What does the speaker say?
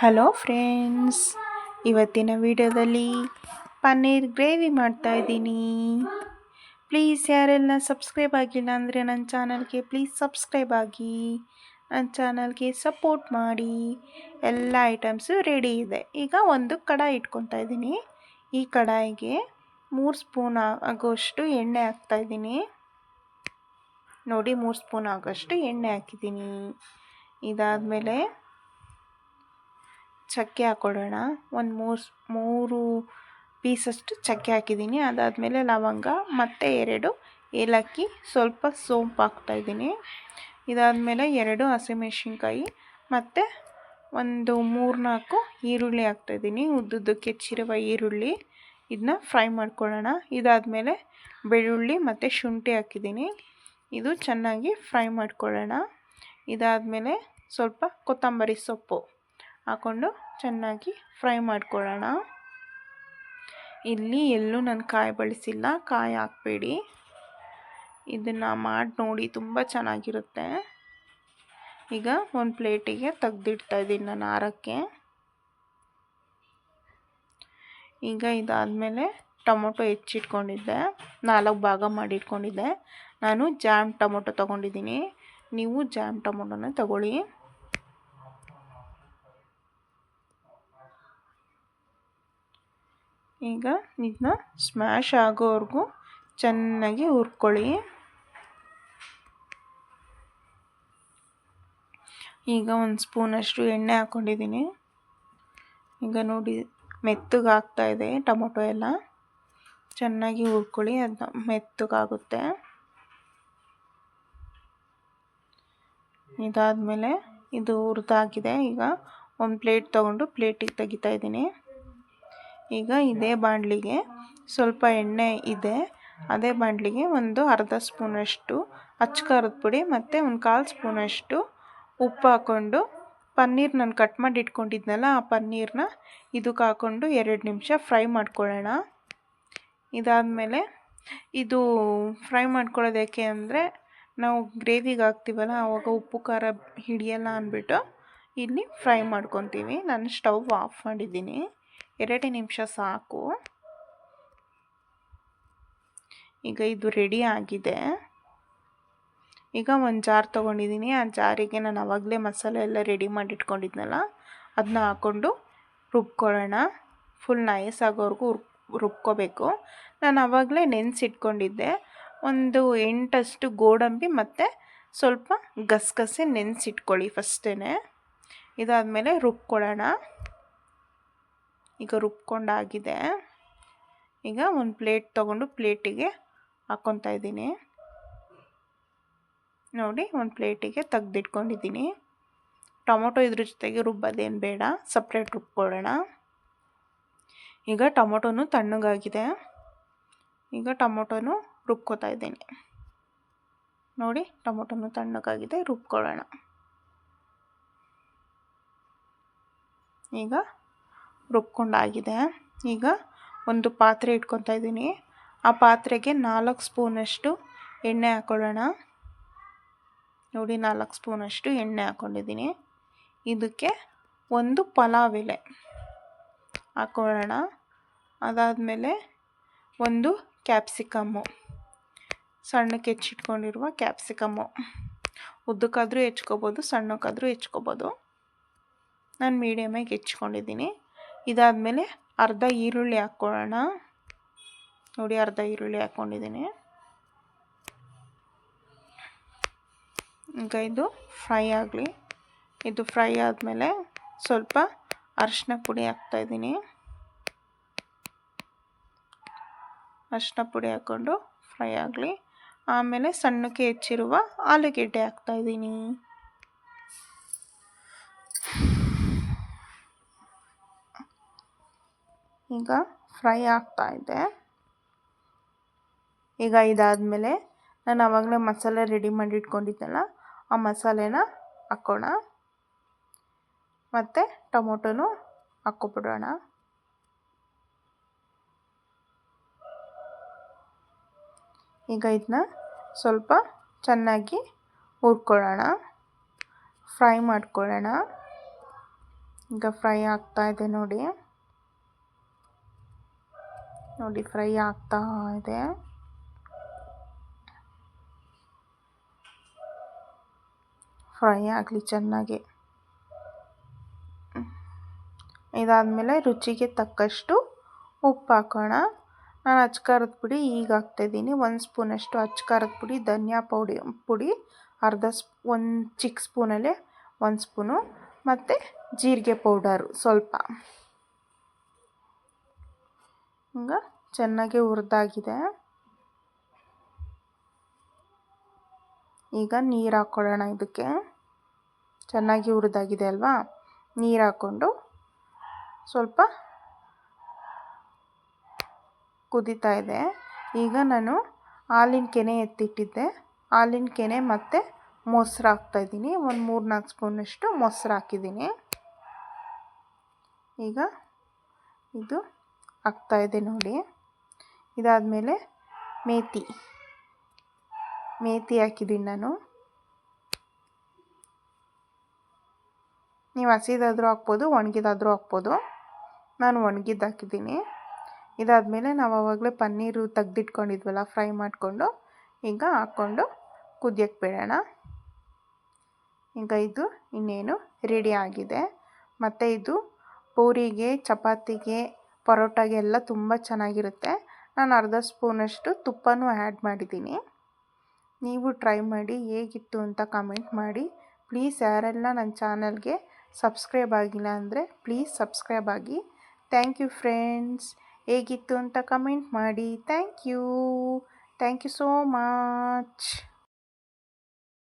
Hello friends, ಇವತ್ತಿನ ವಿಡಿಯೋದಲ್ಲಿ paneer gravy ಮಾಡ್ತಾಯಿದ್ದೀನಿ. ಪ್ಲೀಸ್ ಯಾರೆಲ್ಲ ಸಬ್ಸ್ಕ್ರೈಬ್ ಆಗಿಲ್ಲ ಅಂದರೆ ನನ್ನ ಚಾನಲ್ಗೆ ಪ್ಲೀಸ್ ಸಬ್ಸ್ಕ್ರೈಬ್ ಆಗಿ, ನನ್ನ ಚಾನಲ್ಗೆ ಸಪೋರ್ಟ್ ಮಾಡಿ. ಎಲ್ಲ ಐಟಮ್ಸು ರೆಡಿ ಇದೆ. ಈಗ ಒಂದು ಕಡಾಯಿ ಇಟ್ಕೊತಾ ಇದ್ದೀನಿ. ಈ ಕಡಾಯಿಗೆ 3 ಸ್ಪೂನ್ ಆಗೋಷ್ಟು ಎಣ್ಣೆ ಹಾಕ್ತಾಯಿದ್ದೀನಿ. ನೋಡಿ, 3 ಸ್ಪೂನ್ ಆಗೋಷ್ಟು ಎಣ್ಣೆ ಹಾಕಿದ್ದೀನಿ. ಇದಾದಮೇಲೆ ಚಕ್ಕೆ ಹಾಕ್ಕೊಳ್ಳೋಣ. ಒಂದು ಮೂರು ಪೀಸಷ್ಟು ಚಕ್ಕೆ ಹಾಕಿದ್ದೀನಿ. ಅದಾದಮೇಲೆ ಲವಂಗ ಮತ್ತು 2 ಏಲಕ್ಕಿ, ಸ್ವಲ್ಪ ಸೋಂಪು ಹಾಕ್ತಾಯಿದ್ದೀನಿ. ಇದಾದಮೇಲೆ 2 ಹಸಿಮೆಣಸಿನ್ಕಾಯಿ ಮತ್ತು ಒಂದು 3-4 ಈರುಳ್ಳಿ ಹಾಕ್ತಾಯಿದ್ದೀನಿ. ಉದ್ದುದ್ದಕ್ಕೆ ಹೆಚ್ಚಿರುವ ಈರುಳ್ಳಿ. ಇದನ್ನ ಫ್ರೈ ಮಾಡ್ಕೊಳ್ಳೋಣ. ಇದಾದಮೇಲೆ ಬೆಳ್ಳುಳ್ಳಿ ಮತ್ತು ಶುಂಠಿ ಹಾಕಿದ್ದೀನಿ. ಇದು ಚೆನ್ನಾಗಿ ಫ್ರೈ ಮಾಡ್ಕೊಳ್ಳೋಣ. ಇದಾದಮೇಲೆ ಸ್ವಲ್ಪ ಕೊತ್ತಂಬರಿ ಸೊಪ್ಪು ಹಾಕ್ಕೊಂಡು ಚೆನ್ನಾಗಿ ಫ್ರೈ ಮಾಡ್ಕೊಳ್ಳೋಣ. ಇಲ್ಲಿ ಎಲ್ಲೂ ನಾನು ಕಾಯಿ ಬಳಸಿಲ್ಲ, ಕಾಯಿ ಹಾಕಬೇಡಿ. ಇದನ್ನು ಮಾಡಿ ನೋಡಿ, ತುಂಬ ಚೆನ್ನಾಗಿರುತ್ತೆ. ಈಗ ಒಂದು ಪ್ಲೇಟಿಗೆ ತೆಗ್ದಿಡ್ತಾ ಇದ್ದೀನಿ ನಾನು ಆರಕ್ಕೆ. ಈಗ ಇದಾದಮೇಲೆ ಟೊಮೊಟೊ ಹೆಚ್ಚಿಟ್ಕೊಂಡಿದ್ದೆ, 4 ಭಾಗ ಮಾಡಿಟ್ಕೊಂಡಿದ್ದೆ. ನಾನು ಜಾಮ್ ಟೊಮೊಟೊ ತೊಗೊಂಡಿದ್ದೀನಿ. ನೀವು ಜಾಮ್ ಟೊಮೊಟೊನ ತಗೊಳ್ಳಿ. ಈಗ ಇದನ್ನ ಸ್ಮ್ಯಾಶ್ ಆಗೋವರೆಗೂ ಚೆನ್ನಾಗಿ ಹುರ್ಕೊಳ್ಳಿ. ಈಗ ಒಂದು ಸ್ಪೂನಷ್ಟು ಎಣ್ಣೆ ಹಾಕ್ಕೊಂಡಿದ್ದೀನಿ. ಈಗ ನೋಡಿ, ಮೆತ್ತಗೆ ಆಗ್ತಾಯಿದೆ ಟೊಮೊಟೊ ಎಲ್ಲ. ಚೆನ್ನಾಗಿ ಹುರ್ಕೊಳ್ಳಿ, ಅದನ್ನ ಮೆತ್ತಗಾಗುತ್ತೆ. ಇದಾದಮೇಲೆ ಇದು ಹುರಿದಾಗಿದೆ. ಈಗ ಒಂದು ಪ್ಲೇಟ್ ತೊಗೊಂಡು ಪ್ಲೇಟಿಗೆ ತೆಗಿತಾ ಇದ್ದೀನಿ. ಈಗ ಇದೇ ಬಾಣಲಿಗೆ ಸ್ವಲ್ಪ ಎಣ್ಣೆ ಇದೆ. ಅದೇ ಬಾಣಲಿಗೆ ಒಂದು ಅರ್ಧ ಸ್ಪೂನಷ್ಟು ಅಚ್ಚ ಖಾರದ ಪುಡಿ ಮತ್ತು ಒಂದು 1/4 ಸ್ಪೂನಷ್ಟು ಉಪ್ಪು ಹಾಕ್ಕೊಂಡು, ಪನ್ನೀರ್ ನಾನು ಕಟ್ ಮಾಡಿ ಇಟ್ಕೊಂಡಿದ್ನಲ್ಲ, ಆ ಪನ್ನೀರನ್ನ ಇದಕ್ಕೆ ಹಾಕ್ಕೊಂಡು 2 ನಿಮಿಷ ಫ್ರೈ ಮಾಡ್ಕೊಳ್ಳೋಣ. ಇದಾದಮೇಲೆ ಇದು ಫ್ರೈ ಮಾಡ್ಕೊಳ್ಳೋದು ಯಾಕೆ ಅಂದರೆ, ನಾವು ಗ್ರೇವಿಗೆ ಹಾಕ್ತೀವಲ್ಲ ಆವಾಗ ಉಪ್ಪು ಖಾರ ಹಿಡಿಯಲ್ಲ ಅಂದ್ಬಿಟ್ಟು ಇಲ್ಲಿ ಫ್ರೈ ಮಾಡ್ಕೊತೀವಿ. ನಾನು ಸ್ಟವ್ ಆಫ್ ಮಾಡಿದ್ದೀನಿ. 2 ನಿಮಿಷ ಸಾಕು. ಈಗ ಇದು ರೆಡಿ ಆಗಿದೆ. ಈಗ ಒಂದು ಜಾರ್ ತೊಗೊಂಡಿದ್ದೀನಿ. ಆ ಜಾರಿಗೆ ನಾನು ಆವಾಗಲೇ ಮಸಾಲೆ ಎಲ್ಲ ರೆಡಿ ಮಾಡಿ ಇಟ್ಕೊಂಡಿದ್ನಲ್ಲ, ಅದನ್ನ ಹಾಕ್ಕೊಂಡು ರುಬ್ಕೊಳ್ಳೋಣ. ಫುಲ್ ನೈಸ್ ಆಗೋವರೆಗೂ ರುಬ್ಕೋಬೇಕು. ನಾನು ಆವಾಗಲೇ ನೆನೆಸಿಟ್ಕೊಂಡಿದ್ದೆ. ಒಂದು 8 ಗೋಡಂಬಿ ಮತ್ತು ಸ್ವಲ್ಪ ಗಸಗಸೆ ನೆನೆಸಿಟ್ಕೊಳ್ಳಿ ಫಸ್ಟೇ. ಇದಾದಮೇಲೆ ರುಬ್ಕೊಳ್ಳೋಣ. ಈಗ ರುಬ್ಕೊಂಡಾಗಿದೆ. ಈಗ ಒಂದು ಪ್ಲೇಟ್ ತೊಗೊಂಡು ಪ್ಲೇಟಿಗೆ ಹಾಕ್ಕೊತಾ ಇದ್ದೀನಿ. ನೋಡಿ, ಒಂದು ಪ್ಲೇಟಿಗೆ ತೆಗ್ದಿಟ್ಕೊಂಡಿದ್ದೀನಿ. ಟೊಮೊಟೊ ಇದ್ರ ಜೊತೆಗೆ ರುಬ್ಬೋದೇನು ಬೇಡ, ಸಪ್ರೇಟ್ ರುಬ್ಕೊಳ್ಳೋಣ. ಈಗ ಟೊಮೊಟೊನು ತಣ್ಣಗಾಗಿದೆ. ಈಗ ಟೊಮೊಟೊನು ರುಬ್ಕೋತಾ ಇದ್ದೀನಿ. ನೋಡಿ, ಟೊಮೊಟೊನು ತಣ್ಣಗಾಗಿದೆ, ರುಬ್ಕೊಳ್ಳೋಣ. ಈಗ ರುಬ್ಕೊಂಡಾಗಿದೆ. ಈಗ ಒಂದು ಪಾತ್ರೆ ಇಟ್ಕೊತಾ ಇದ್ದೀನಿ. ಆ ಪಾತ್ರೆಗೆ 4 ಸ್ಪೂನಷ್ಟು ಎಣ್ಣೆ ಹಾಕ್ಕೊಳ್ಳೋಣ. ನೋಡಿ, 4 ಸ್ಪೂನಷ್ಟು ಎಣ್ಣೆ ಹಾಕ್ಕೊಂಡಿದ್ದೀನಿ. ಇದಕ್ಕೆ ಒಂದು ಪಲಾವ್ ಎಲೆ ಹಾಕ್ಕೊಳ್ಳೋಣ. ಅದಾದಮೇಲೆ ಒಂದು ಕ್ಯಾಪ್ಸಿಕಮ್ಮು, ಸಣ್ಣಕ್ಕೆ ಹೆಚ್ಚಿಟ್ಕೊಂಡಿರುವ ಕ್ಯಾಪ್ಸಿಕಮ್ಮು. ಉದ್ದಕ್ಕಾದರೂ ಹೆಚ್ಕೋಬೋದು, ಸಣ್ಣಕ್ಕಾದರೂ ಹೆಚ್ಕೋಬೋದು. ನಾನು ಮೀಡಿಯಮಾಗಿ ಹೆಚ್ಕೊಂಡಿದ್ದೀನಿ. ಇದಾದಮೇಲೆ ಅರ್ಧ ಈರುಳ್ಳಿ ಹಾಕ್ಕೊಳ್ಳೋಣ. ನೋಡಿ, ಅರ್ಧ ಈರುಳ್ಳಿ ಹಾಕ್ಕೊಂಡಿದ್ದೀನಿ. ಈಗ ಇದು ಫ್ರೈ ಆಗಲಿ. ಇದು ಫ್ರೈ ಆದಮೇಲೆ ಸ್ವಲ್ಪ ಅರಿಶಿನ ಪುಡಿ ಹಾಕ್ತಾಯಿದ್ದೀನಿ. ಅರಿಶಿನ ಪುಡಿ ಹಾಕ್ಕೊಂಡು ಫ್ರೈ ಆಗಲಿ. ಆಮೇಲೆ ಸಣ್ಣಕ್ಕೆ ಹೆಚ್ಚಿರುವ ಆಲೂಗೆಡ್ಡೆ ಹಾಕ್ತಾಯಿದ್ದೀನಿ. ಈಗ ಫ್ರೈ ಆಗ್ತಾಯಿದೆ. ಈಗ ಇದಾದಮೇಲೆ ನಾನು ಆವಾಗಲೇ ಮಸಾಲೆ ರೆಡಿ ಮಾಡಿ ಇಟ್ಕೊಂಡಿದ್ದೆನಲ್ಲ, ಆ ಮಸಾಲೆನ ಹಾಕ್ಕೋಣ. ಮತ್ತು ಟೊಮೊಟೊನು ಹಾಕ್ಕೊಬಿಡೋಣ. ಈಗ ಇದನ್ನ ಸ್ವಲ್ಪ ಚೆನ್ನಾಗಿ ಹುರ್ಕೊಳ್ಳೋಣ, ಫ್ರೈ ಮಾಡ್ಕೊಳ್ಳೋಣ. ಈಗ ಫ್ರೈ ಆಗ್ತಾ ಇದೆ ನೋಡಿ ಫ್ರೈ ಆಗ್ತಾ ಇದೆ. ಫ್ರೈ ಆಗಲಿ ಚೆನ್ನಾಗಿ. ಇದಾದಮೇಲೆ ರುಚಿಗೆ ತಕ್ಕಷ್ಟು ಉಪ್ಪು ಹಾಕೋಣ. ನಾನು ಅಚ್ಚ ಖಾರದ ಪುಡಿ ಈಗ ಹಾಕ್ತಾಯಿದ್ದೀನಿ. 1 ಸ್ಪೂನಷ್ಟು ಅಚ್ಚ ಖಾರದ ಪುಡಿ, ಧನಿಯಾ ಪುಡಿ ಒಂದು ಚಿಕ್ಕ ಸ್ಪೂನಲ್ಲೇ 1 ಸ್ಪೂನು, ಮತ್ತು ಜೀರಿಗೆ ಪೌಡರು ಸ್ವಲ್ಪ. ಈಗ ಚೆನ್ನಾಗಿ ಹುರಿದಾಗಿದೆ. ಈಗ ನೀರು ಹಾಕ್ಕೊಳ್ಳೋಣ. ಇದಕ್ಕೆ ಚೆನ್ನಾಗಿ ಹುರಿದಾಗಿದೆ ಅಲ್ವಾ, ನೀರು ಹಾಕ್ಕೊಂಡು ಸ್ವಲ್ಪ ಕುದೀತಾ ಇದೆ. ಈಗ ನಾನು ಹಾಲಿನ ಕೆನೆ ಎತ್ತಿಟ್ಟಿದ್ದೆ, ಹಾಲಿನ ಕೆನೆ ಮತ್ತು ಮೊಸರು ಹಾಕ್ತಾಯಿದ್ದೀನಿ. ಒಂದು 3-4 ಸ್ಪೂನಷ್ಟು ಮೊಸರು ಹಾಕಿದ್ದೀನಿ. ಈಗ ಇದು ಆಗ್ತಾಯಿದೆ ನೋಡಿ. ಇದಾದಮೇಲೆ ಮೇಥಿ ಹಾಕಿದ್ದೀನಿ ನಾನು. ನೀವು ಹಸಿದಾದರೂ ಹಾಕ್ಬೋದು, ಒಣಗಿದಾದರೂ ಹಾಕ್ಬೋದು. ನಾನು ಒಣಗಿದ್ದು ಹಾಕಿದ್ದೀನಿ. ಇದಾದಮೇಲೆ ನಾವು ಆವಾಗಲೇ ಪನ್ನೀರು ತೆಗ್ದಿಟ್ಕೊಂಡಿದ್ವಲ್ಲ, ಫ್ರೈ ಮಾಡಿಕೊಂಡು ಈಗ ಹಾಕ್ಕೊಂಡು ಕುದಿಯಕ್ಕೆ ಬಿಡೋಣ. ಈಗ ಇದು ಇನ್ನೇನು ರೆಡಿ ಆಗಿದೆ. ಮತ್ತು ಇದು ಪೂರಿಗೆ, ಚಪಾತಿಗೆ, ಪರೋಟಾಗೆ ಎಲ್ಲ ತುಂಬ ಚೆನ್ನಾಗಿರುತ್ತೆ. ನಾನು ಅರ್ಧ ಸ್ಪೂನಷ್ಟು ತುಪ್ಪನೂ ಆ್ಯಡ್ ಮಾಡಿದ್ದೀನಿ. ನೀವು ಟ್ರೈ ಮಾಡಿ, ಹೇಗಿತ್ತು ಅಂತ ಕಮೆಂಟ್ ಮಾಡಿ. ಪ್ಲೀಸ್ ಯಾರೆಲ್ಲ ನನ್ನ ಚಾನಲ್ಗೆ ಸಬ್ಸ್ಕ್ರೈಬ್ ಆಗಿಲ್ಲ ಅಂದರೆ ಪ್ಲೀಸ್ ಸಬ್ಸ್ಕ್ರೈಬ್ ಆಗಿ. Thank you friends. ಹೇಗಿತ್ತು ಅಂತ ಕಮೆಂಟ್ ಮಾಡಿ. Thank you so much.